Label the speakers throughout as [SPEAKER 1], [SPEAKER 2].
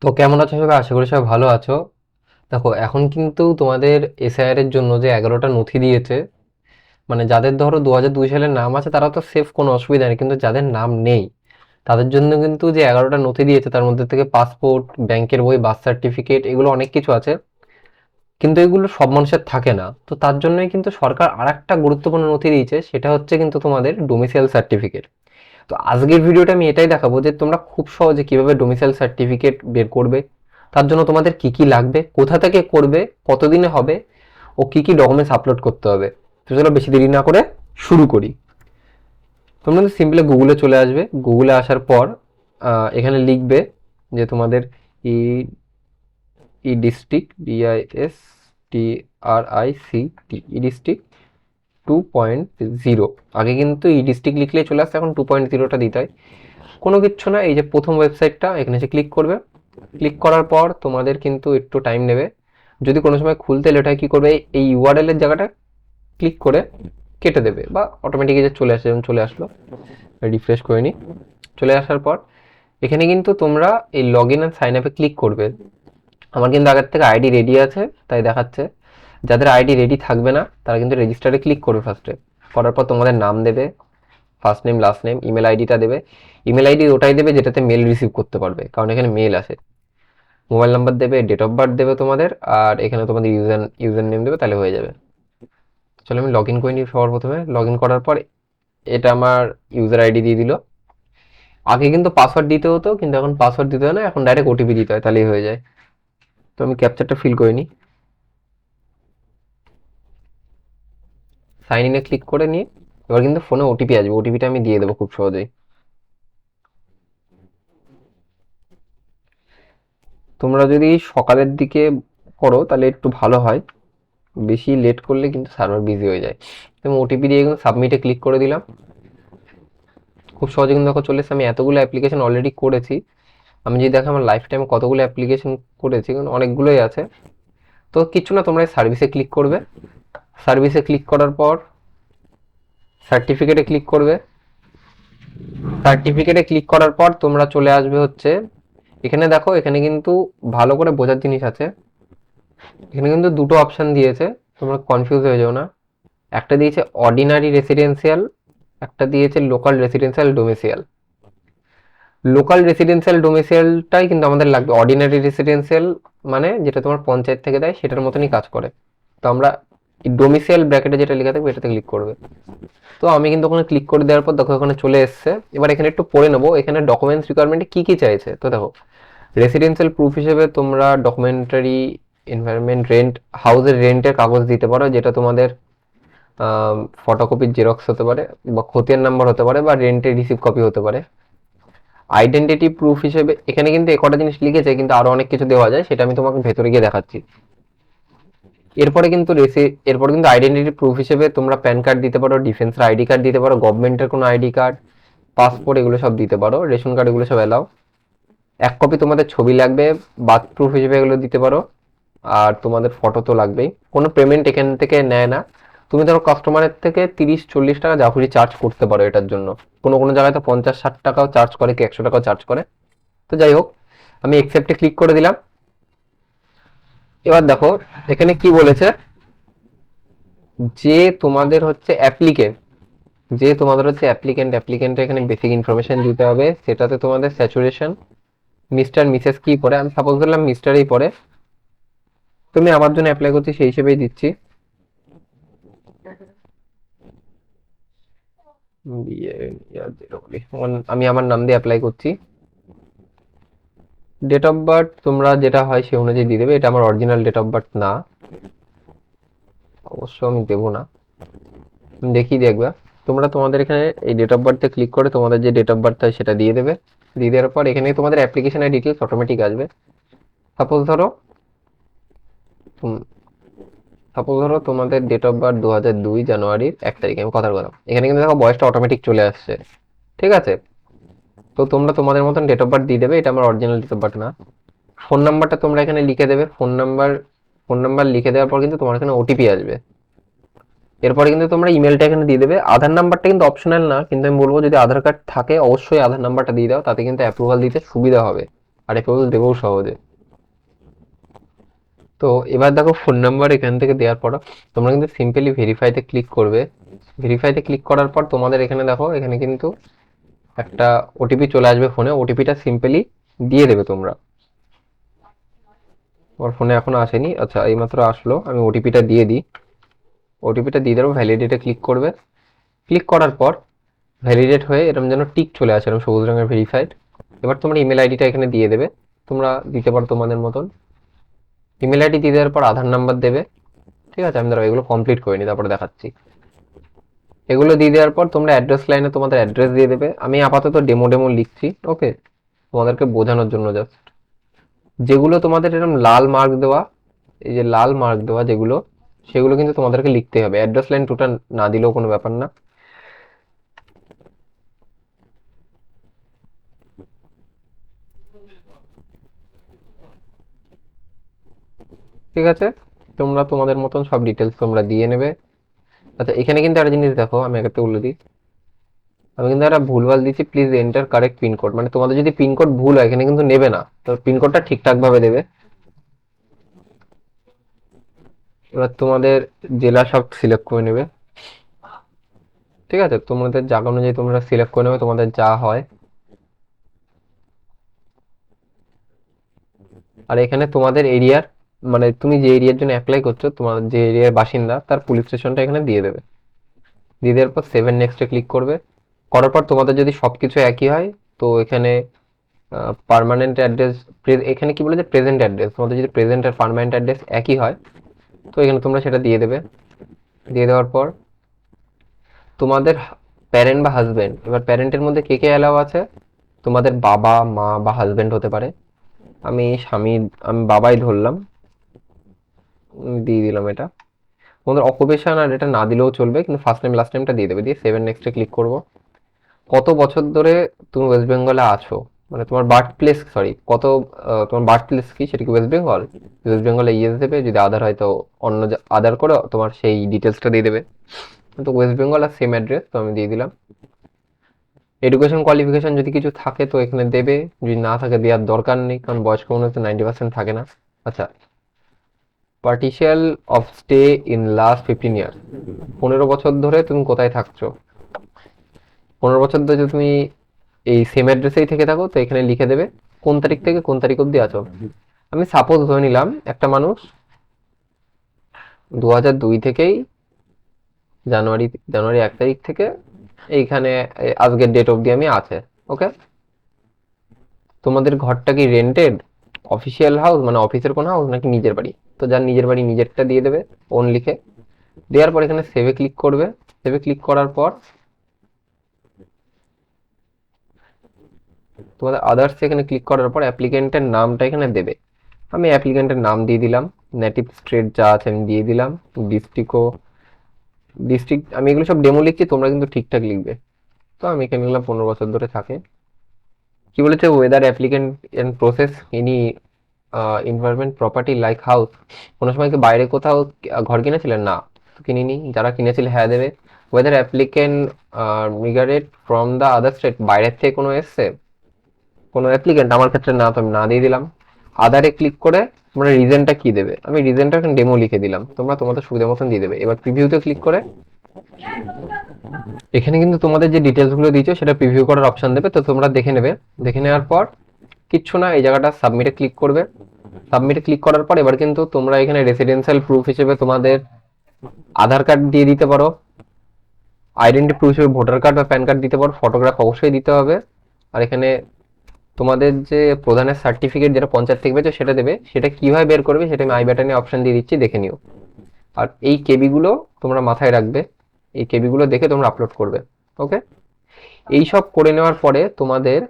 [SPEAKER 1] তো কেমন আছো সবাই? আশা করি সবাই ভালো আছো। দেখো, এখন কিন্তু তোমাদের এসআইআর এর জন্য যে 11টা নথি দিয়েছে, মানে যাদের ধরো 2002 সালের নাম আছে তারা তো সেফ, কোনো অসুবিধা নেই, কিন্তু যাদের নাম নেই তাদের জন্য কিন্তু যে 11টা নথি দিয়েছে তার মধ্যে থেকে পাসপোর্ট, ব্যাংকের বই, বার্থ সার্টিফিকেট, এগুলো অনেক কিছু আছে, কিন্তু এগুলো সব মানুষের থাকে না। তো তার জন্যই কিন্তু সরকার আরেকটা গুরুত্বপূর্ণ নথি দিয়েছে, সেটা হচ্ছে কিন্তু তোমাদের ডোমিসাইল সার্টিফিকেট। তো আজকের ভিডিওটা আমি এটাই দেখাবো যে তোমরা খুব সহজে কিভাবে ডোমিসাইল সার্টিফিকেট বের করবে, তার জন্য তোমাদের কি কি লাগবে, কোথা থেকে করবে, কতদিনে হবে, ও কি কি ডকুমেন্টস আপলোড করতে হবে। তো চলো বেশি দেরি না করে শুরু করি। তোমরা সিম্পলি গুগলে চলে আসবে। গুগলে আসার পর এখানে লিখবে যে তোমাদের ই ই ডিস্ট্রিক্ট, DISTRICT, ই ডিস্ট্রিক্ট 2.0। আগে কিন্তু ই ডিস্ট্রিক্ট লিখলে চলে আসছে, এখন 2.0টা দিতে হয়। কোনো কিচ্ছু না, এই যে প্রথম ওয়েবসাইটটা, এখানে এসে ক্লিক করবে। ক্লিক করার পর তোমাদের কিন্তু একটু টাইম নেবে। যদি কোনো সময় খুলতে লেট হয়, কি করবে, এই ইউআরএল এর জায়গাটা ক্লিক করে কেটে দেবে, বা অটোমেটিক যে চলে আসে, যেমন চলে আসলো। রিফ্রেশ করে নি। চলে আসার পর এখানে কিন্তু তোমরা এই লগ ইন অ্যান্ড সাইন আপে ক্লিক করবে। আমার কিন্তু আগের থেকে আইডি রেডি আছে, তাই দেখাচ্ছে। যাদের আইডি রেডি থাকবে না তারা কিন্তু রেজিস্টারে ক্লিক করবে ফার্স্টে। করার পর তোমাদের নাম দেবে, first name, last name, email আইডিটা দেবে। ইমেল আইডি ওটাই দেবে যেটাতে মেল রিসিভ করতে পারবে, কারণ এখানে মেল আসে। মোবাইল নাম্বার দেবে, ডেট অফ বার্থ দেবে তোমাদের, আর এখানে তোমাদের ইউজার নেম দেবে, তাহলে হয়ে যাবে। চলো আমি লগ ইন করে নিই। সবার প্রথমে লগ ইন করার পর এটা আমার ইউজার আইডি দিয়ে দিল। আগে কিন্তু পাসওয়ার্ড দিতে হতো, কিন্তু এখন পাসওয়ার্ড দিতে হয় না, এখন ডাইরেক্ট ওটিপি দিতে হয়, তাহলেই হয়ে যায়। তো আমি ক্যাপচারটা ফিল করে নিই। সাইন ইনে ক্লিক করে নিয়ে এবার কিন্তু ফোনে ওটিপি আসবে, ওটিপিটা আমি দিয়ে দেবো খুব সহজেই। তোমরা যদি সকালের দিকে করো তাহলে একটু ভালো হয়, বেশি লেট করলে কিন্তু সার্ভার বিজি হয়ে যায়। তো ওটিপি দিয়ে কিন্তু সাবমিটে ক্লিক করে দিলাম। খুব সহজে কিন্তু দেখো চলে এসেছে। আমি এতগুলো অ্যাপ্লিকেশন অলরেডি করেছি। আমি যদি দেখো আমার লাইফ টাইমে কতগুলো অ্যাপ্লিকেশন করেছি, কিন্তু অনেকগুলোই আছে। তো কিছু না, তোমরা সার্ভিসে ক্লিক করবে। সার্ভিসে ক্লিক করার পর সার্টিফিকেটে ক্লিক করবে। সার্টিফিকেটে ক্লিক করার পর তোমরা চলে আসবে হচ্ছে এখানে। দেখো এখানে কিন্তু ভালো করে বোঝার জিনিস আছে। এখানে কিন্তু দুটো অপশন দিয়েছে, তোমরা কনফিউজ হয়ে যাও না। একটা দিয়েছে অর্ডিনারি রেসিডেন্সিয়াল, একটা দিয়েছে local residential domicile. Local residential ডোমিসিয়ালটাই কিন্তু আমাদের লাগবে। অর্ডিনারি রেসিডেন্সিয়াল মানে যেটা তোমার পঞ্চায়েত থেকে দেয়, সেটার মতনই কাজ করে। তো আমরা ডোমিসিয়াল ব্র্যাকেটে যেটা লেখা থাকবে এটাতে ক্লিক করবে। তো আমি কিন্তু ওখানে ক্লিক করে দেওয়ার পর দেখো এখানে চলে এসছে। এবার এখানে একটু পড়ে নেবো এখানে ডকুমেন্টস রিকোয়ারমেন্টে কি কি চাইছে। তো দেখো, রেসিডেন্সিয়াল প্রুফ হিসেবে তোমরা ডকুমেন্টারি, এনভায়রনমেন্ট, রেন্ট, হাউসের রেন্টের কাগজ দিতে পারো, যেটা তোমাদের ফটোকপির জেরক্স হতে পারে, বা খতিয়ান নাম্বার হতে পারে, বা রেন্টের রিসিভ কপি হতে পারে। আইডেন্টিটি প্রুফ হিসেবে এখানে কিন্তু একটা জিনিস লিখেছে, কিন্তু আরো অনেক কিছু দেওয়া যায়, সেটা আমি তোমাকে ভেতরে গিয়ে দেখাচ্ছি। এরপরে কিন্তু আইডেন্টিটি প্রুফ হিসেবে তোমরা প্যান কার্ড দিতে পারো, ডিফেন্সের আইডি কার্ড দিতে পারো, গভর্নমেন্টের কোনো আইডি কার্ড, পাসপোর্ট, এগুলো সব দিতে পারো, রেশন কার্ড, এগুলো সব এলাও। এক কপি তোমাদের ছবি লাগবে, বার্থ প্রুফ হিসেবে এগুলো দিতে পারো। আর তোমাদের ফটো তো লাগবেই। কোনো পেমেন্ট এখান থেকে নেয় না। তুমি ধরো কাস্টমারের থেকে 30-40 টাকা যা খুশি চার্জ করতে পারো এটার জন্য। কোনো কোনো জায়গায় তো 50-60 টাকাও চার্জ করে, কি 100 টাকাও চার্জ করে। তো যাই হোক, আমি একসেপ্টে ক্লিক করে দিলাম। এবার দেখো এখানে কি বলেছে, যে তোমাদের হচ্ছে অ্যাপ্লিকেন্ট, যে তোমাদের হচ্ছে অ্যাপ্লিকেন্টের এখানে বেসিক ইনফরমেশন দিতে হবে। সেটাতে তোমাদের স্যাচুরেশন, মিস্টার মিসেস কি পড়ে, আমি সাপোজ ধরলাম মিস্টারই পড়ে। তুমি আমার জন্য অ্যাপ্লাই করছি সেই হিসেবেই দিচ্ছি। আমি আমার নাম দিয়ে অ্যাপ্লাই করছি। ডেট অফ বার্থ তোমরা যেটা হয় সে অনুযায়ী দিয়ে দেবে। এটা আমার অরিজিনাল ডেট অফ বার্থ না, অবশ্য আমি দেবো না, দেখি দেখবা। তোমরা তোমাদের এখানে এই ডেট অফ বার্থে ক্লিক করে তোমাদের যে ডেট অফ বার্থ হয় সেটা দিয়ে দেবে। দিয়ে দেওয়ার পর এখানে তোমাদের অ্যাপ্লিকেশনের ডিটেলস অটোমেটিক আসবে। সাপোজ ধরো সাপোজ ধরো তোমাদের ডেট অফ বার্থ 2002 জানুয়ারির 1 তারিখ, আমি কথার কথা। এখানে কিন্তু দেখো বয়সটা অটোমেটিক চলে আসছে, ঠিক আছে। তো তোমরা তোমাদের মতন ডেট অফ বার্থ দিয়ে দেবে, এটা আমার অরিজিনাল ডেট অফ বার্থ না। ফোন নাম্বারটা তোমরা এখানে লিখে দেবে। ফোন নাম্বার লিখে দেওয়ার পর কিন্তু তোমার এখানে ওটিপি আসবে। এরপরে কিন্তু তোমরা ইমেলটা এখানে দিয়ে দেবে। আধার নাম্বারটা কিন্তু অপশনাল না, কিন্তু আমি বলবো যদি আধার কার্ড থাকে অবশ্যই আধার নাম্বারটা দিয়ে দাও, তাতে কিন্তু অ্যাপ্রুভাল দিতে সুবিধা হবে। আর অ্যাপেবল দেবও সহজে। তো এবার দেখো ফোন নাম্বার এখান থেকে দেওয়ার পর তোমরা কিন্তু সিম্পলি ভেরিফাইতে ক্লিক করবে। ভেরিফাইতে ক্লিক করার পর তোমাদের এখানে দেখো, এখানে কিন্তু একটা ওটিপি চলে আসবে ফোনে। ওটিপিটা সিম্পলি দিয়ে দেবে তোমরা। আমার ফোনে এখনো আসেনি, আচ্ছা এইমাত্র আসলো, আমি ওটিপিটা দিয়ে দিই। ওটিপিটা দিয়ে দেবো, ভ্যালিডেটে ক্লিক করবে। ক্লিক করার পর ভ্যালিডেট হয়ে এরকম যেন টিক চলে আসে, এরকম সবুজ রঙের ভেরিফাইড। এবার তোমরা ইমেল আইডিটা এখানে দিয়ে দেবে, তোমরা দিতে পারো তোমাদের মতন। ইমেল আইডি দিয়ে দেওয়ার পর আধার নাম্বার দেবে। ঠিক আছে, আমি এগুলো কমপ্লিট করে নিই, তারপরে দেখাচ্ছি। এগুলো দিয়ে দেওয়ার পর তোমরা অ্যাড্রেস লাইনে তোমাদের অ্যাড্রেস দিয়ে দেবে। আমি আপাতত ডেমো ডেমো লিখছি, ওকে, তোমাদেরকে বোঝানোর জন্য জাস্ট। যেগুলো তোমাদের এরকম লাল মার্ক দেওয়া, এই যে লাল মার্ক দেওয়া যেগুলো, সেগুলো কিন্তু তোমাদেরকে লিখতে হবে। অ্যাড্রেস লাইন টোটাল না দিলেও কোনো ব্যাপার না। ঠিক আছে, তোমরা তোমাদের মতন সব ডিটেলস তোমরা দিয়ে নেবে। আচ্ছা, এখানে কিন্তু একটা জিনিস দেখো, আমি একটা বলে দিই, আমি কিন্তু একটা ভুলভাল দিচ্ছি, প্লিজ এন্টার কারেক্ট পিনকোড। মানে তোমাদের যদি পিনকোড ভুল হয় এখানে কিন্তু নেবে না, তো পিনকোডটা ঠিকঠাক ভাবে দেবে। এবার তোমাদের জেলা সব সিলেক্ট করে নেবে। ঠিক আছে, তোমাদের জায়গা অনুযায়ী তোমরা সিলেক্ট করে নেবে, তোমাদের যা হয়। আর এখানে তোমাদের এরিয়ার, মানে তুমি যে এরিয়ার জন্য অ্যাপ্লাই করছো, তোমার যে এরিয়ার বাসিন্দা তার পুলিশ স্টেশনটা এখানে দিয়ে দেবে। দিয়ে দেওয়ার পর সেভেন নেক্সটে ক্লিক করবে। করার পর তোমাদের যদি সবকিছু একই হয়, তো এখানে পার্মানেন্ট অ্যাড্রেস, এখানে কি বলে যে প্রেজেন্ট অ্যাড্রেস, তোমাদের যদি প্রেজেন্ট আর পার্মানেন্ট অ্যাড্রেস একই হয়, তো এখানে তোমরা সেটা দিয়ে দেবে। দিয়ে দেওয়ার পর তোমাদের প্যারেন্ট বা হাজবেন্ড, এবার প্যারেন্টের মধ্যে কে কে অ্যালাউ আছে, তোমাদের বাবা মা বা হাজবেন্ড হতে পারে। আমি স্বামী, আমি বাবাই ধরলাম, দিয়ে দিলাম এটা। তোমাদের অকুপেশন আর এটা না দিলেও চলবে, কিন্তু ফার্স্ট নেম লাস্ট নেমটা দিয়ে দেবে। দিয়ে সেভেন নেক্সটে ক্লিক করব। কত বছর ধরে তুমি ওয়েস্ট বেঙ্গলে আছো, মানে তোমার বার্থ প্লেস, সরি কত, তোমার বার্থ প্লেস কি, সেটা কি ওয়েস্ট বেঙ্গল? ওয়েস্ট বেঙ্গলে ইয়েস দেবে, যদি আদার হয় তো অন্য আদার করে তোমার সেই ডিটেলসটা দিয়ে দেবে। তো ওয়েস্ট বেঙ্গল আর সেম অ্যাড্রেস, তো আমি দিয়ে দিলাম। এডুকেশন কোয়ালিফিকেশন যদি কিছু থাকে তো এখানে দেবে, যদি না থাকে দেওয়ার দরকার নেই, কারণ বয়স্ক মানুষ তো 90% থাকে না। আচ্ছা, পার্টিশিয়াল অফ স্টে ইন লাস্ট 15 ইয়ার, 15 বছর ধরে তুমি কোথায় থাকছো। 15 বছর ধরে যদি তুমি এই সেম অ্যাড্রেসেই থেকে থাকো, তো এখানে লিখে দেবে কোন তারিখ থেকে কোন তারিখ অবধি আছো। আমি সাপোজ ধরে নিলাম একটা মানুষ 2002 থেকেই জানুয়ারি জানুয়ারি 1 তারিখ থেকে এইখানে আজকের ডেট অবধি আমি আছে, ওকে। তোমাদের ঘরটা কি রেন্টেড, অফিসিয়াল হাউস মানে অফিসের কোন হাউস, নাকি নিজের বাড়ি? তো যার নিজের বাড়ি নিজেরটা দিয়ে দেবে, ওন লিখে। দেওয়ার পর এখানে সেভে ক্লিক করবে। সেভে ক্লিক করার পর তোমাদের আদার্স এখানে ক্লিক করার পর অ্যাপ্লিকেন্টের নামটা এখানে দেবে। আমি অ্যাপ্লিকেন্টের নাম দিয়ে দিলাম, নেটিভ স্টেট যা আছে আমি দিয়ে দিলাম, ডিস্ট্রিক্টও, ডিস্ট্রিক্ট আমি এগুলো সব ডেমো লিখছি, তোমরা কিন্তু ঠিকঠাক লিখবে। তো আমি এখানে লিখলাম 15 বছর ধরে থাকে। কি বলেছে, whether applicant and process any environment property like house, কোনো সময় কি বাইরে কোথাও ঘর কিনেছিলেন? না, কিনিনি। যারা কিনেছিল হ্যাঁ দেবে। Whether applicant migrated from the other state, বাইরের থেকে কোনো এসছে, কোনো অ্যাপ্লিকেন্ট, আমার ক্ষেত্রে না, তো আমি না দিয়ে দিলাম। আদারে ক্লিক করে তোমরা রিজনটা কি দেবে, আমি রিজনটা ডেমো লিখে দিলাম, তোমরা তোমাদের সুবিধা মতন দিয়ে দেবে। এবার প্রিভিউতে ক্লিক করে এখানে কিন্তু তোমাদের যে ডিটেলস গুলো দিয়েছো সেটা প্রিভিউ করার অপশন দেবে, তো তোমরা দেখে নেবে। দেখে নেওয়ার পর কিচ্ছু না, এই জায়গাটা সাবমিটে ক্লিক করবে। সাবমিটে ক্লিক করার পর এবার কিন্তু তোমরা এখানে রেসিডেন্সিয়াল প্রুফ হিসেবে তোমাদের আধার কার্ড দিয়ে দিতে পারো, আইডেন্টি প্রুফ হিসেবে ভোটার কার্ড বা প্যান কার্ড দিতে পারো, ফটোগ্রাফ অবশ্যই দিতে হবে। আর এখানে তোমাদের যে প্রধানের সার্টিফিকেট যেটা পঞ্চায়েত থেকে পেয়েছো সেটা দেবে। সেটা কিভাবে বের করবে সেটা আমি আই বাটনে অপশন দিয়ে দিচ্ছি, দেখে নিও। আর এই কেবি গুলো তোমরা মাথায় রাখবে, এই কেবি গুলো দেখে তোমরা আপলোড করবে, ওকে। এই সব করে নেওয়ার পরে তোমাদের,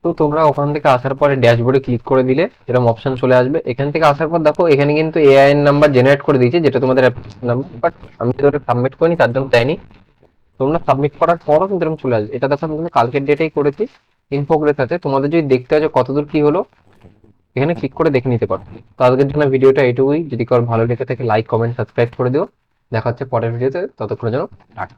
[SPEAKER 1] তো তোমরা ওখান থেকে আসার পরে ড্যাশবোর্ডে ক্লিক করে দিলে এরকম অপশন চলে আসবে। এখান থেকে আসার পর দেখো এখানে কিন্তু এআইএন নাম্বার জেনারেট করে দিয়েছে, যেটা তোমাদের নাম্বার, বাট আমি তো ওটা সাবমিট করিনি তার জন্য দেয়নি। তোমরা সাবমিট করার পরও কিন্তু এরকম চলে আসবে। এটা দেখো আমি কিন্তু কালকের ডেটেই করেছি, ইন প্রোগ্রেস আছে। তোমাদের যদি দেখতে হয় যে কতদূর কি হলো, এখানে ক্লিক করে দেখে নিতে পারো। তো আজকের জন্য ভিডিওটা এইটুকুই। যদি কারো ভালো লেগে থাকে লাইক কমেন্ট সাবস্ক্রাইব করে দিও। দেখা হচ্ছে পরের ভিডিওতে, ততক্ষণের জন্য টাটা।